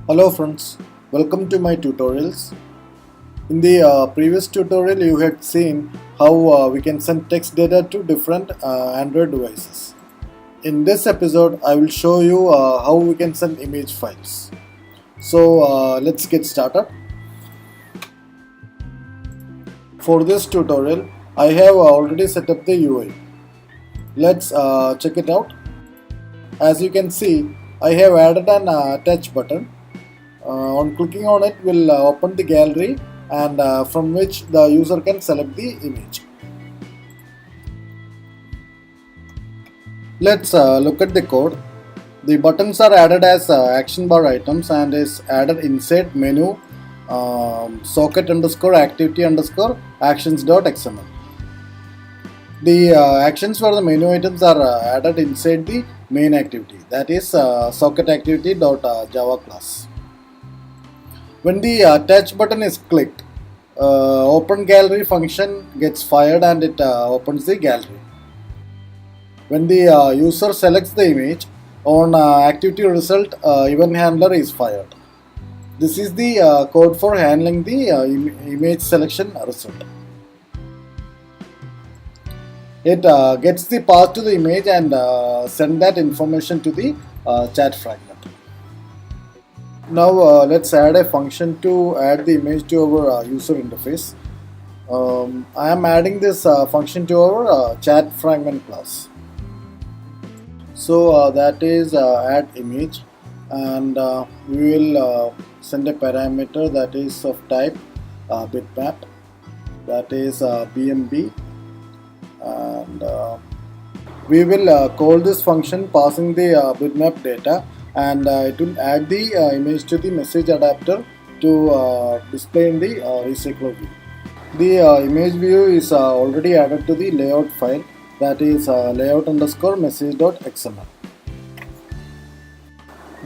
Hello friends, welcome to my tutorials. In the previous tutorial you had seen how we can send text data to different Android devices. In this episode I will show you how we can send image files. So let's get started. For this tutorial I have already set up the UI. Let's check it out. As you can see, I have added an attach button. On clicking on it will open the gallery and from which the user can select the image. Let's look at the code. The buttons are added as action bar items and is added inside menu socket underscore activity underscore actions.xml. The actions for the menu items are added inside the main activity, that is socket activity.java class. When the attach button is clicked, open gallery function gets fired and it opens the gallery. When the user selects the image, on activity result event handler is fired. This is the code for handling the image selection result. It gets the path to the image and send that information to the chat fragment. Now let's add a function to add the image to our user interface. I am adding this function to our chat fragment class. So that is add image, and we will send a parameter that is of type bitmap, that is BMB, and we will call this function passing the bitmap data, and it will add the image to the message adapter to display in the recycler view. The image view is already added to the layout file, that is layout underscore message.xml.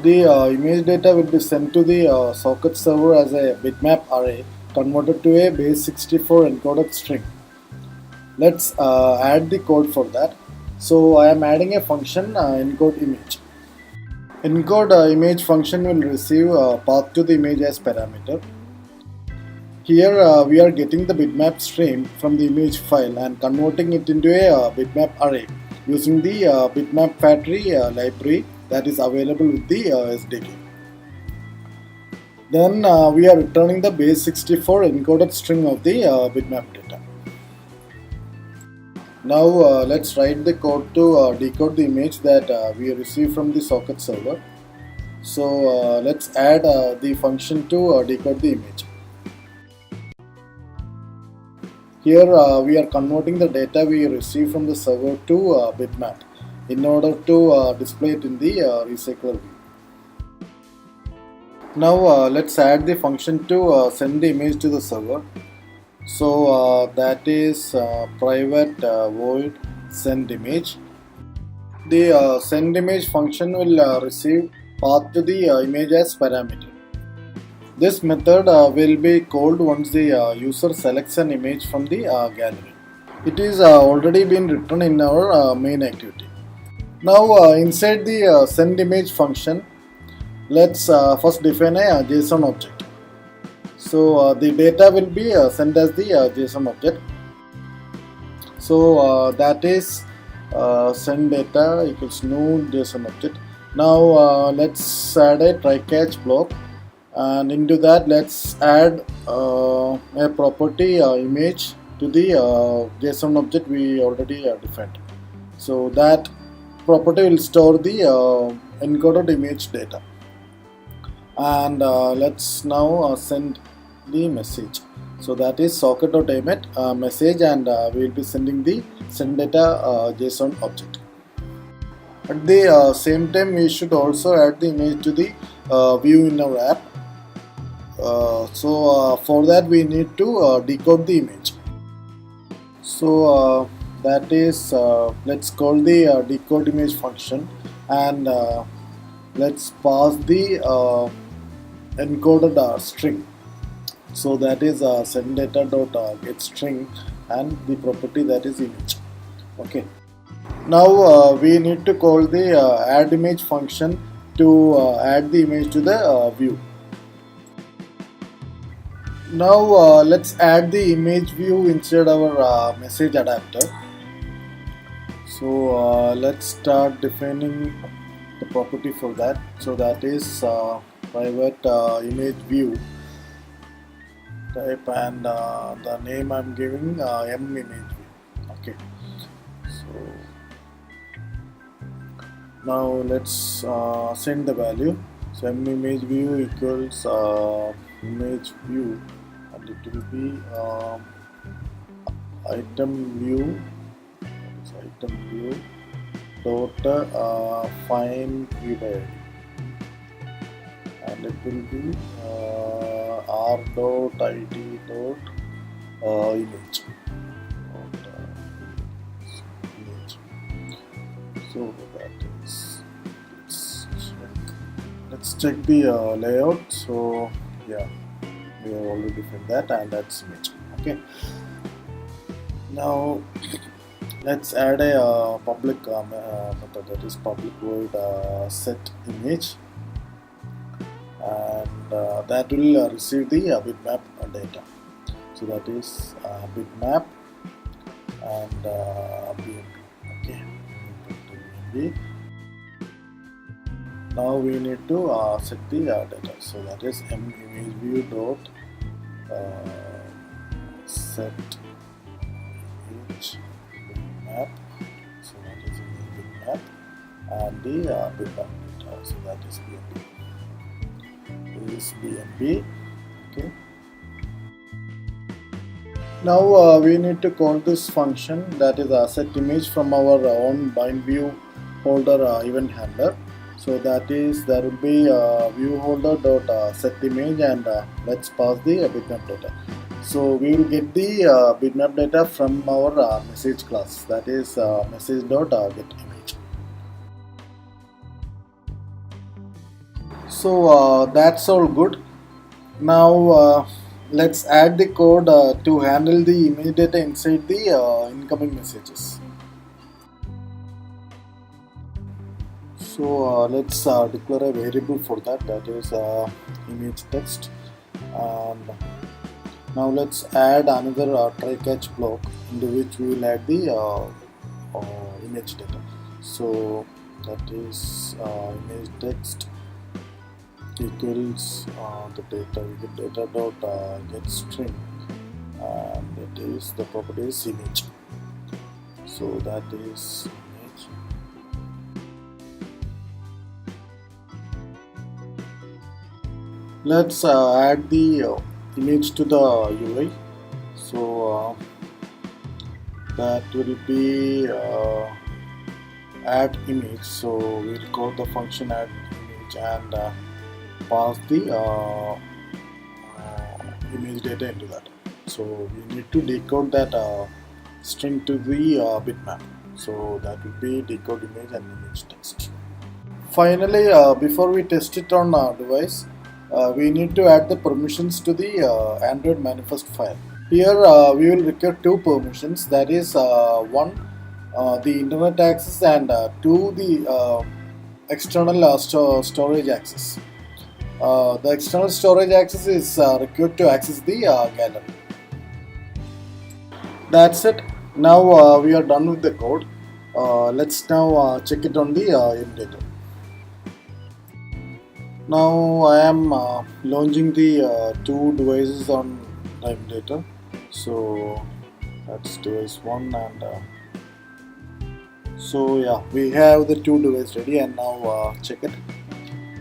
The image data will be sent to the socket server as a bitmap array converted to a base64 encoded string. Let's add the code for that. So I am adding a function encode image. Encode image function will receive path to the image as parameter. Here we are getting the bitmap stream from the image file and converting it into a bitmap array using the bitmap factory library that is available with the SDK. Then we are returning the base64 encoded string of the bitmap data. Now let's write the code to decode the image that we receive from the socket server. So let's add the function to decode the image. Here we are converting the data we receive from the server to bitmap in order to display it in the recycler view. Now let's add the function to send the image to the server. So that is private void send image. The send image function will receive path to the image as parameter. This method will be called once the user selects an image from the gallery. It is already been written in our main activity. Now inside the send image function, let's first define a JSON object. So the data will be sent as the JSON object. So that is send data equals new JSON object. Now let's add a try catch block, and into that let's add a property image to the JSON object we already defined. So that property will store the encoded image data, and let's now send the message. So that is socket.emit message, and we will be sending the send data JSON object. At the same time, we should also add the image to the view in our app. So for that we need to decode the image. So that is let's call the decode image function, and let's pass the encoded string. So that is send data dot get string and the property that is image. Okay. Now we need to call the add image function to add the image to the view. Now let's add the image view inside our message adapter. So let's start defining the property for that. So that is private image view type, and the name I'm giving m image view. Okay. So now let's send the value. So m image view equals image view, and it will be item view. Item view dot find view by ID, and it will be r dot id dot image. Image. So that is, let's check the layout. So yeah, we have already defined that, and that's image. Okay. Now let's add a public method, that is public void set image, and that will receive the bitmap data. So that is bitmap and BMP. Okay, BMP. Now we need to set the data. So that is m image view dot set image bitmap. So that is image bitmap, and the bitmap data. So that is BMP. Is BMP. Okay. Now we need to call this function, that is set image, from our own bind view holder event handler. So that is, there will be view holder dot set image, and let's pass the bitmap data. So we will get the bitmap data from our message class, that is message dot get image. So that's all good. Now let's add the code to handle the image data inside the incoming messages. So let's declare a variable for that, that is image text, and now let's add another try catch block into which we will add the image data. So that is image text equals the data, we get data dot get string, and it is, the property is image. So that is image. Let's add the image to the UI. So that will be add image. So we'll call the function add image and pass the image data into that. So we need to decode that string to the bitmap. So that will be decode image and image text. Finally, before we test it on device, we need to add the permissions to the Android manifest file. Here we will require two permissions, that is one the internet access, and two the external storage access. The external storage access is required to access the gallery. That's it. Now we are done with the code. Let's now check it on the emulator. Now I am launching the two devices on the emulator. So that's device 1, and so yeah, we have the two devices ready, and now check it.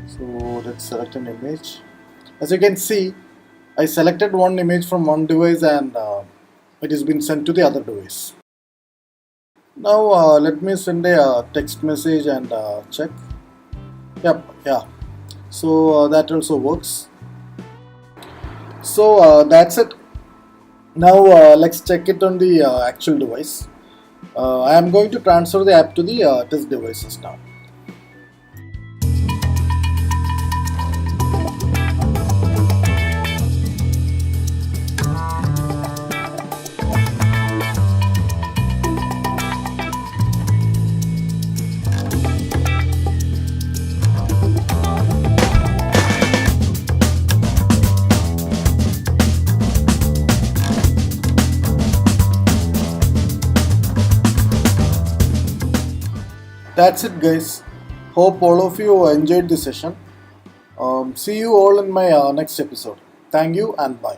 So let's select an image. As you can see, I selected one image from one device, and it has been sent to the other device. Now let me send a text message and check. Yep, yeah. So that also works. So that's it. Now let's check it on the actual device. I am going to transfer the app to the test devices now. That's it, guys. Hope all of you enjoyed the session. See you all in my next episode. Thank you and bye.